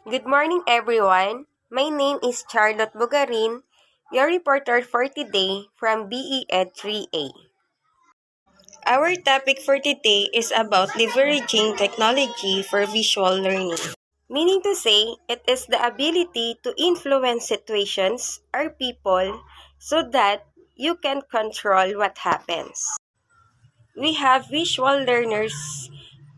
Good morning, everyone. My name is Charlotte Bugarin, your reporter for today from BE Ed 3A. Our topic for today is about leveraging technology for visual learning. Meaning to say, it is the ability to influence situations or people so that you can control what happens. We have visual learners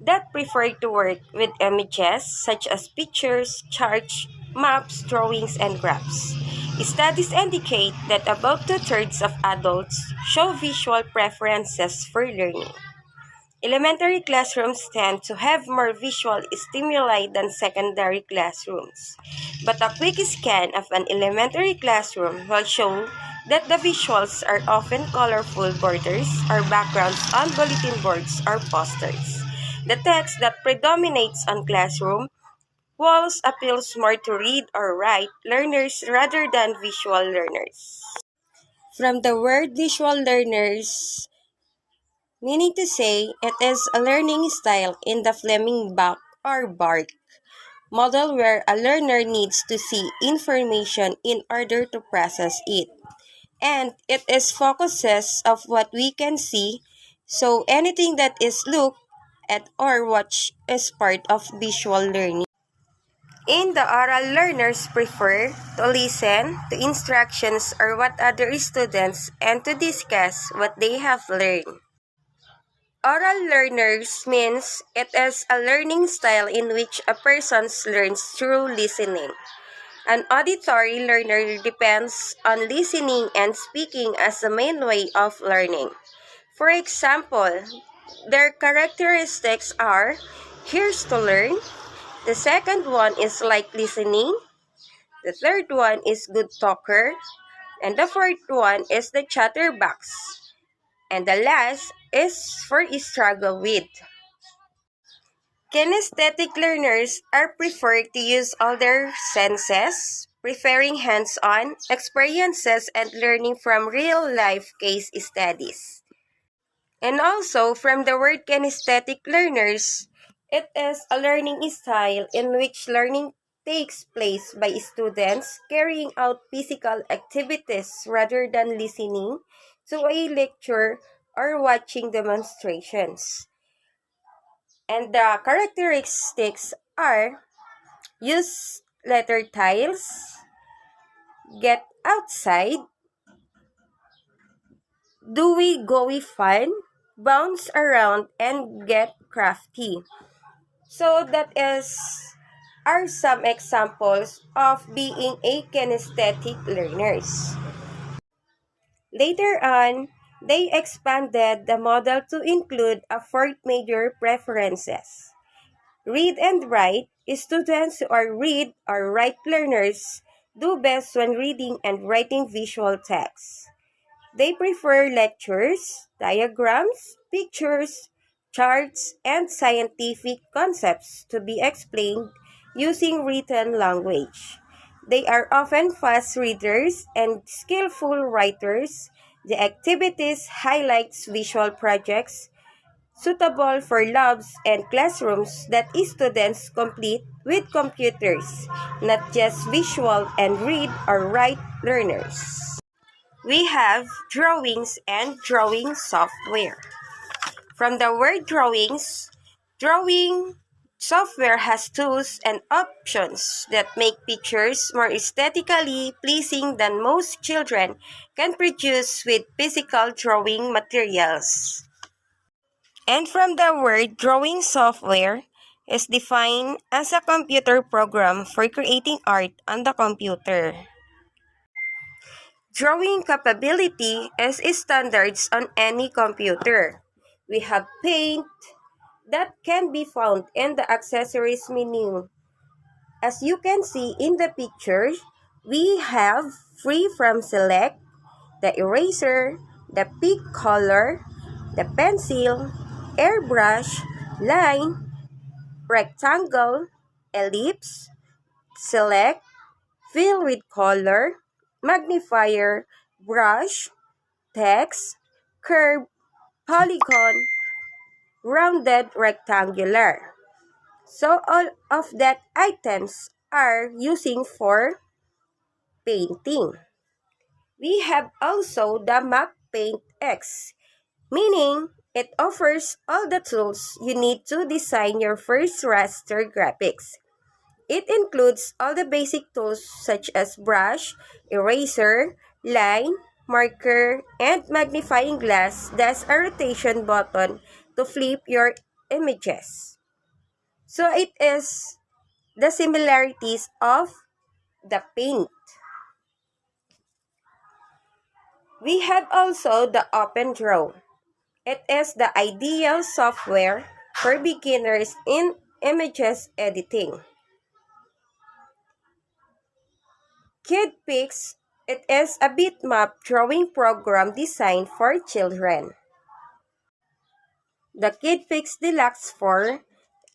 that prefer to work with images such as pictures, charts, maps, drawings, and graphs. Studies indicate that about two-thirds of adults show visual preferences for learning. Elementary classrooms tend to have more visual stimuli than secondary classrooms, but a quick scan of an elementary classroom will show that the visuals are often colorful borders or backgrounds on bulletin boards or posters. The text that predominates on classroom walls appeals more to read or write learners rather than visual learners. From the word visual learners, meaning to say it is a learning style in the Fleming Buck or BARC model where a learner needs to see information in order to process it. And it is focuses of what we can see, so anything that is looked at or watched is part of visual learning. In the oral, learners prefer to listen to instructions or what other students and to discuss what they have learned. Oral learners means it is a learning style in which a person learns through listening. An auditory learner depends on listening and speaking as the main way of learning. For example, their characteristics are hears to learn, the second one is like listening, the third one is good talker, and the fourth one is the chatterbox. And the last is for struggle with. Kinesthetic learners are preferred to use all their senses, preferring hands-on experiences and learning from real-life case studies. And also, from the word kinesthetic learners, it is a learning style in which learning takes place by students carrying out physical activities rather than listening to a lecture or watching demonstrations. And the characteristics are use letter tiles, get outside, doey goey fun, bounce around, and get crafty. So that is are some examples of being a kinesthetic learners. Later on, they expanded the model to include a fourth major preferences. Read and write. Students who are read or write learners do best when reading and writing visual text. They prefer lectures, diagrams, pictures, charts, and scientific concepts to be explained using written language. They are often fast readers and skillful writers. The activities highlights visual projects suitable for labs and classrooms that students complete with computers, not just visual and read or write learners. We have drawings and drawing software. From the word drawings, drawing software has tools and options that make pictures more aesthetically pleasing than most children can produce with physical drawing materials. And from the word drawing software is defined as a computer program for creating art on the computer. Drawing capability is standards on any computer. We have paint that can be found in the accessories menu. As you can see in the picture, we have free from select, the eraser, the pick color, the pencil, airbrush, line, rectangle, ellipse, select, fill with color, magnifier, brush, text, curve, polygon, rounded, rectangular. So all of that items are using for painting. We have also the Map Paint X, meaning it offers all the tools you need to design your first raster graphics. It includes all the basic tools such as brush, eraser, line, marker, and magnifying glass, thus a rotation button to flip your images. So it is the similarities of the paint. We have also the OpenDraw. It is the ideal software for beginners in images editing. KidPix, it is a bitmap drawing program designed for children. The KidPix Deluxe 4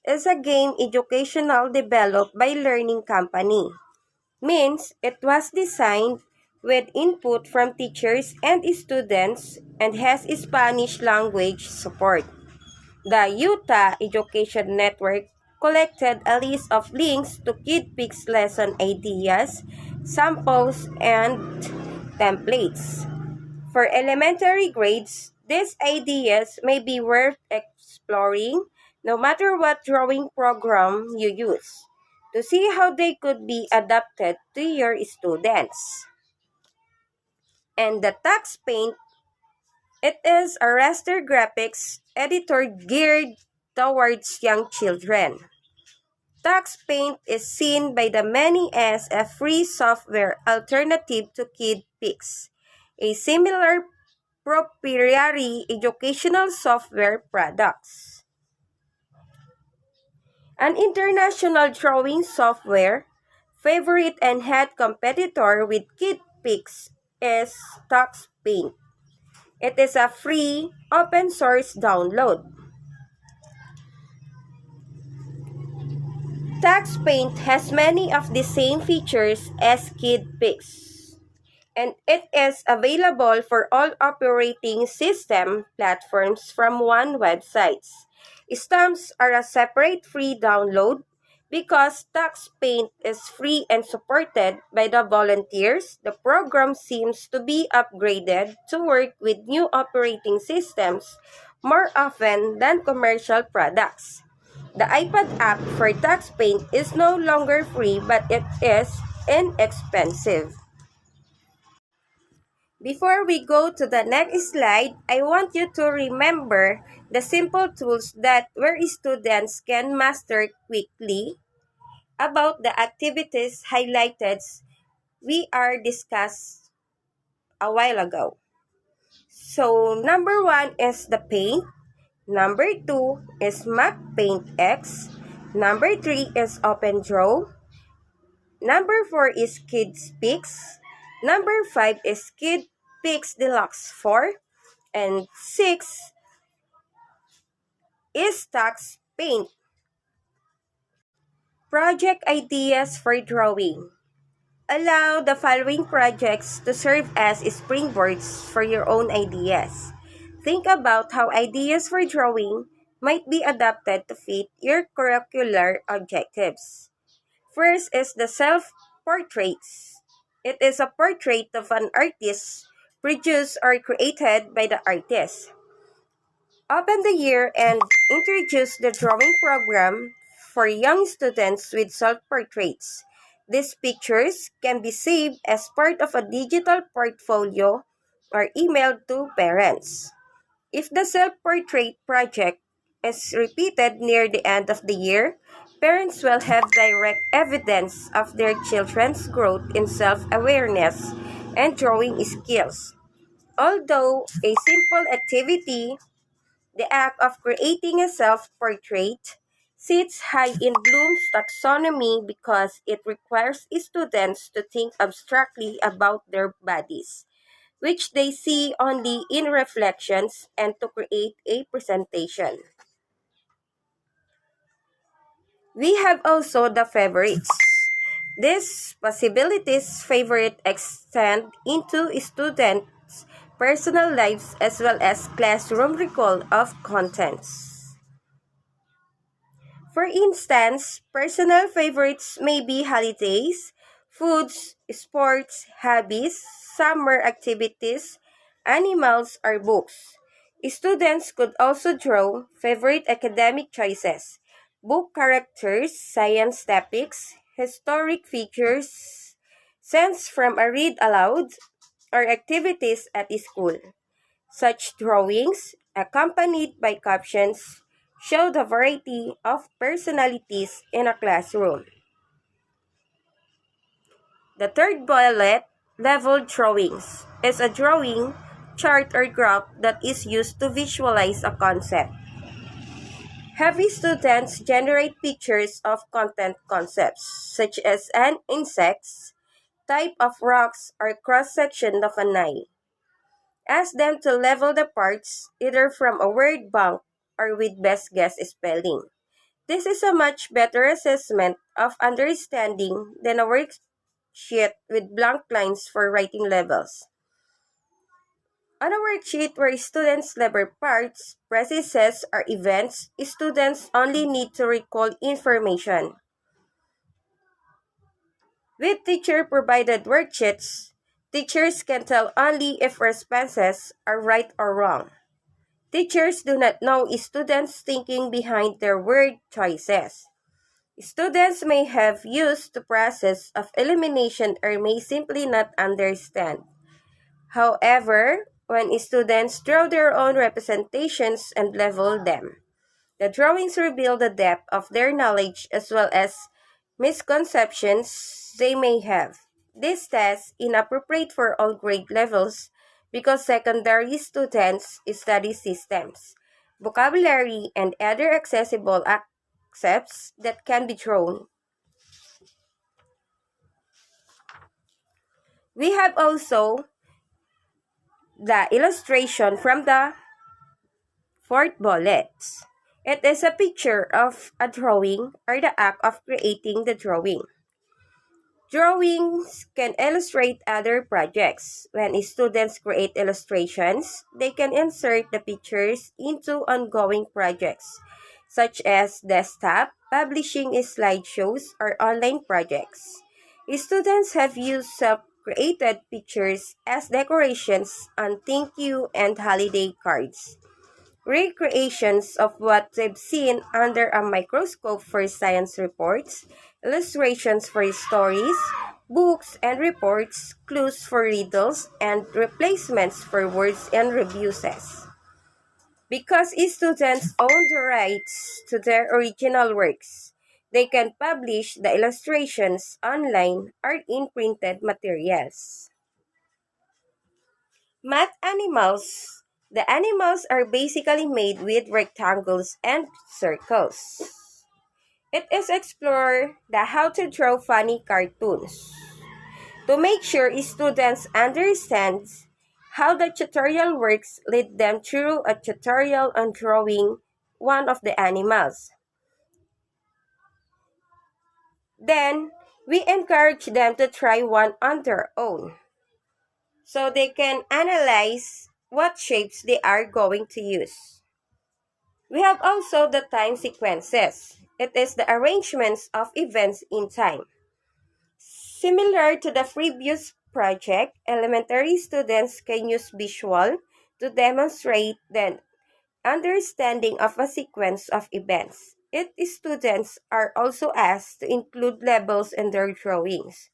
is a game educational developed by Learning Company. Means it was designed with input from teachers and students and has Spanish language support. The Utah Education Network collected a list of links to KidPix lesson ideas, samples, and templates. For elementary grades, these ideas may be worth exploring no matter what drawing program you use, to see how they could be adapted to your students. And the Tax Paint, it is a raster graphics editor geared towards young children. Tax Paint is seen by the many as a free software alternative to KidPix, a similar proprietary educational software products. An international drawing software favorite and head competitor with KidPix is TuxPaint. It is a free open source download. TuxPaint has many of the same features as KidPix, and it is available for all operating system platforms from one website. Stamps are a separate free download. Because TuxPaint is free and supported by the volunteers, the program seems to be upgraded to work with new operating systems more often than commercial products. The iPad app for TuxPaint is no longer free, but it is inexpensive. Before we go to the next slide, I want you to remember the simple tools that where students can master quickly about the activities highlighted we are discussed a while ago. So, number 1 is the paint. Number 2 is Map Paint X. Number 3 is OpenDraw. Number 4 is KidPix. Number 5 is KidPix Deluxe 4. And 6 is Tax Paint. Project ideas for drawing. Allow the following projects to serve as springboards for your own ideas. Think about how ideas for drawing might be adapted to fit your curricular objectives. First is the self-portraits. It is a portrait of an artist produced or created by the artist. Open the year and introduce the drawing program for young students with self-portraits. These pictures can be saved as part of a digital portfolio or emailed to parents. If the self-portrait project is repeated near the end of the year, parents will have direct evidence of their children's growth in self-awareness and drawing skills. Although a simple activity, the act of creating a self-portrait sits high in Bloom's taxonomy because it requires students to think abstractly about their bodies, which they see only in reflections, and to create a presentation. We have also the favorites. These possibilities favorite extend into students' personal lives as well as classroom recall of contents. For instance, personal favorites may be holidays, foods, sports, hobbies, summer activities, animals, or books. Students could also draw favorite academic choices, book characters, science topics, historic figures, scenes from a read aloud, or activities at school. Such drawings, accompanied by captions, show the variety of personalities in a classroom. The third bullet, level drawings, is a drawing, chart, or graph that is used to visualize a concept. Heavy students generate pictures of content concepts, such as an insect's type of rocks or cross-section of an eye. Ask them to level the parts either from a word bank or with best guess spelling. This is a much better assessment of understanding than a worksheet with blank lines for writing levels. On a worksheet where students level parts, processes, or events, students only need to recall information. With teacher-provided worksheets, teachers can tell only if responses are right or wrong. Teachers do not know students' thinking behind their word choices. Students may have used the process of elimination or may simply not understand. However, when students draw their own representations and level them, the drawings reveal the depth of their knowledge as well as misconceptions they may have. This test is inappropriate for all grade levels because secondary students study systems, vocabulary, and other accessible concepts that can be drawn. We have also the illustration from the fourth bullet. It is a picture of a drawing or the act of creating the drawing. Drawings can illustrate other projects. When students create illustrations, they can insert the pictures into ongoing projects, such as desktop, publishing slideshows, or online projects. Students have used self-created pictures as decorations on thank you and holiday cards. Recreations of what they've seen under a microscope for science reports, illustrations for stories, books and reports, clues for riddles, and replacements for words and reviews. Because students own the rights to their original works, they can publish the illustrations online or in printed materials. Math animals. The animals are basically made with rectangles and circles. It is explore the how to draw funny cartoons. To make sure students understand how the tutorial works, lead them through a tutorial on drawing one of the animals. Then, we encourage them to try one on their own, so they can analyze what shapes they are going to use. We have also the time sequences. It is the arrangements of events in time. Similar to the previous project, elementary students can use visual to demonstrate the understanding of a sequence of events. Students are also asked to include labels in their drawings.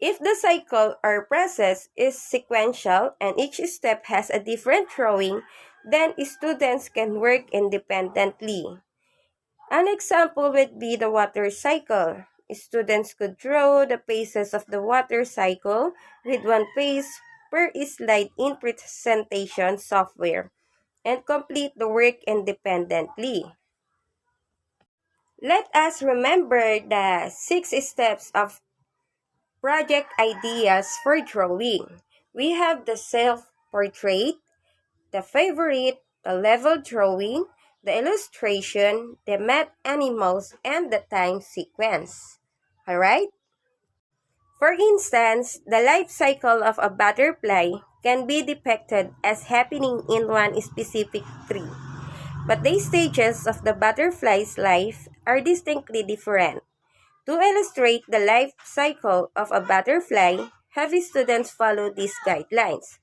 If the cycle or process is sequential and each step has a different drawing, then students can work independently. An example would be the water cycle. Students could draw the phases of the water cycle with one phase per slide in presentation software and complete the work independently. Let us remember the 6 steps of project ideas for drawing. We have the self-portrait, the favorite, the level drawing, the illustration, the math animals, and the time sequence. Alright? For instance, the life cycle of a butterfly can be depicted as happening in one specific tree. but the stages of the butterfly's life are distinctly different. To illustrate the life cycle of a butterfly, have students follow these guidelines.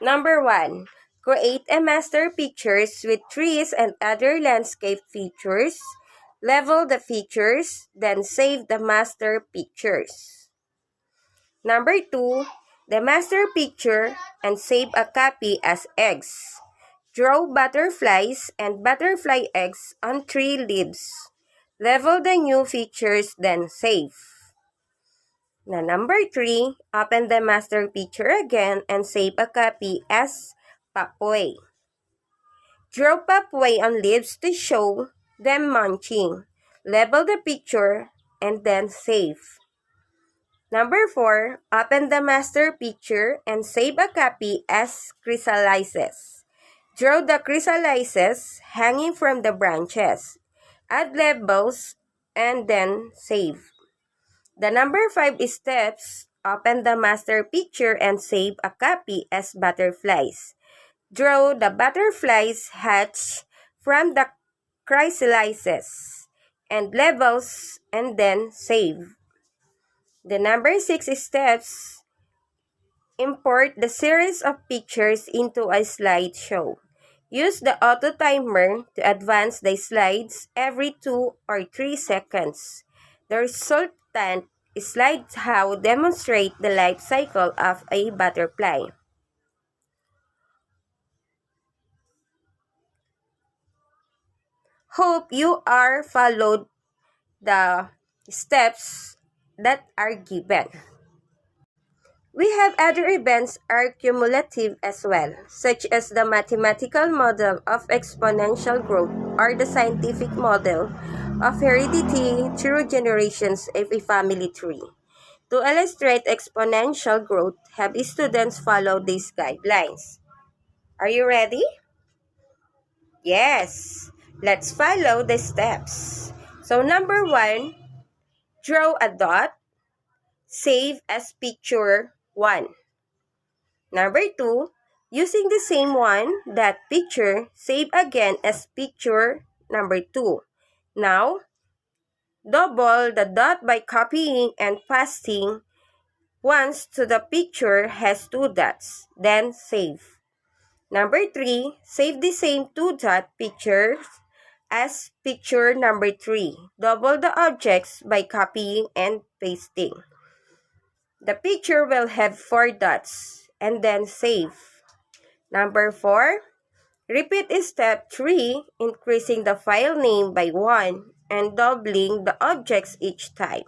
Number 1. Create a master pictures with trees and other landscape features. Level the features, then save the master pictures. Number 2. The master picture and save a copy as eggs. Draw butterflies and butterfly eggs on tree leaves. Level the new features, then save. Now, number 3, open the master picture again and save a copy as pathway. Draw pathway on leaves to show them munching. Level the picture and then save. Number 4, open the master picture and save a copy as chrysalises. Draw the chrysalises hanging from the branches. Add labels and then save. The number 5 steps, open the master picture and save a copy as butterflies. Draw the butterflies hatch from the chrysalises and labels and then save. The number 6 steps, import the series of pictures into a slideshow. Use the auto timer to advance the slides every 2 or 3 seconds. The resultant slideshow demonstrate the life cycle of a butterfly. Hope you are followed the steps that are given. We have other events are cumulative as well, such as the mathematical model of exponential growth or the scientific model of heredity through generations of a family tree. To illustrate exponential growth, have students follow these guidelines. Are you ready? Yes. Let's follow the steps. So number 1, draw a dot, save as picture 1. Number 2, using the same one, that picture, save again as picture number 2. Now, double the dot by copying and pasting once to the picture has 2 dots, then save. Number 3, save the same 2 dot pictures as picture number 3. Double the objects by copying and pasting. The picture will have 4 dots and then save. Number 4, repeat step 3, increasing the file name by 1 and doubling the objects each time.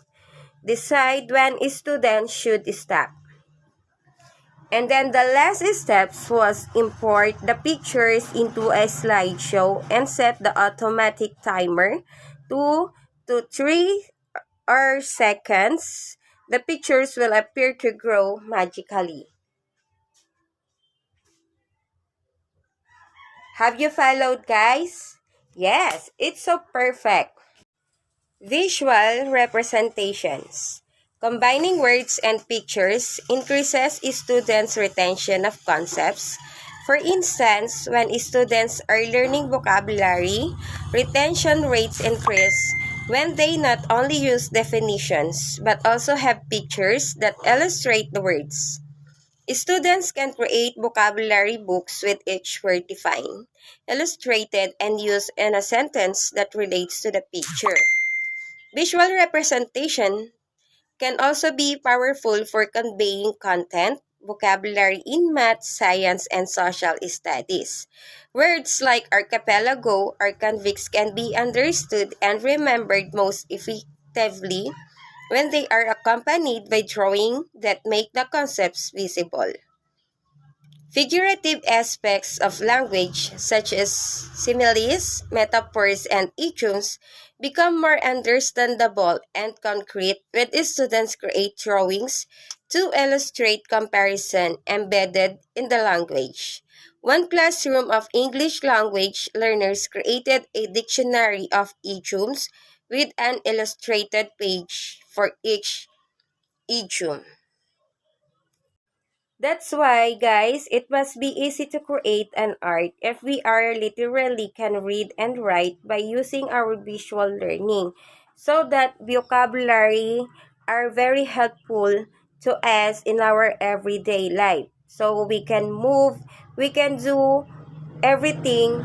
Decide when a student should stop. And then the last steps was import the pictures into a slideshow and set the automatic timer to 3 or seconds. The pictures will appear to grow magically. Have you followed, guys? Yes, it's so perfect. Visual representations. Combining words and pictures increases students' retention of concepts. For instance, when students are learning vocabulary, retention rates increase when they not only use definitions but also have pictures that illustrate the words. Students can create vocabulary books with each word defined, illustrated, and used in a sentence that relates to the picture. Visual representation can also be powerful for conveying content, vocabulary in math, science, and social studies. Words like archipelago or convicts can be understood and remembered most effectively when they are accompanied by drawing that make the concepts visible. Figurative aspects of language, such as similes, metaphors, and idioms, become more understandable and concrete when students create drawings to illustrate comparison embedded in the language. One classroom of English language learners created a dictionary of idioms with an illustrated page for each idiom. That's why, guys, it must be easy to create an art if we are literally can read and write by using our visual learning. So that vocabulary are very helpful to us in our everyday life. So we can move, we can do everything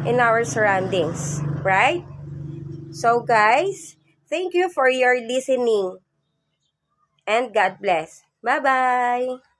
in our surroundings, right? So guys, thank you for your listening and God bless. Bye-bye.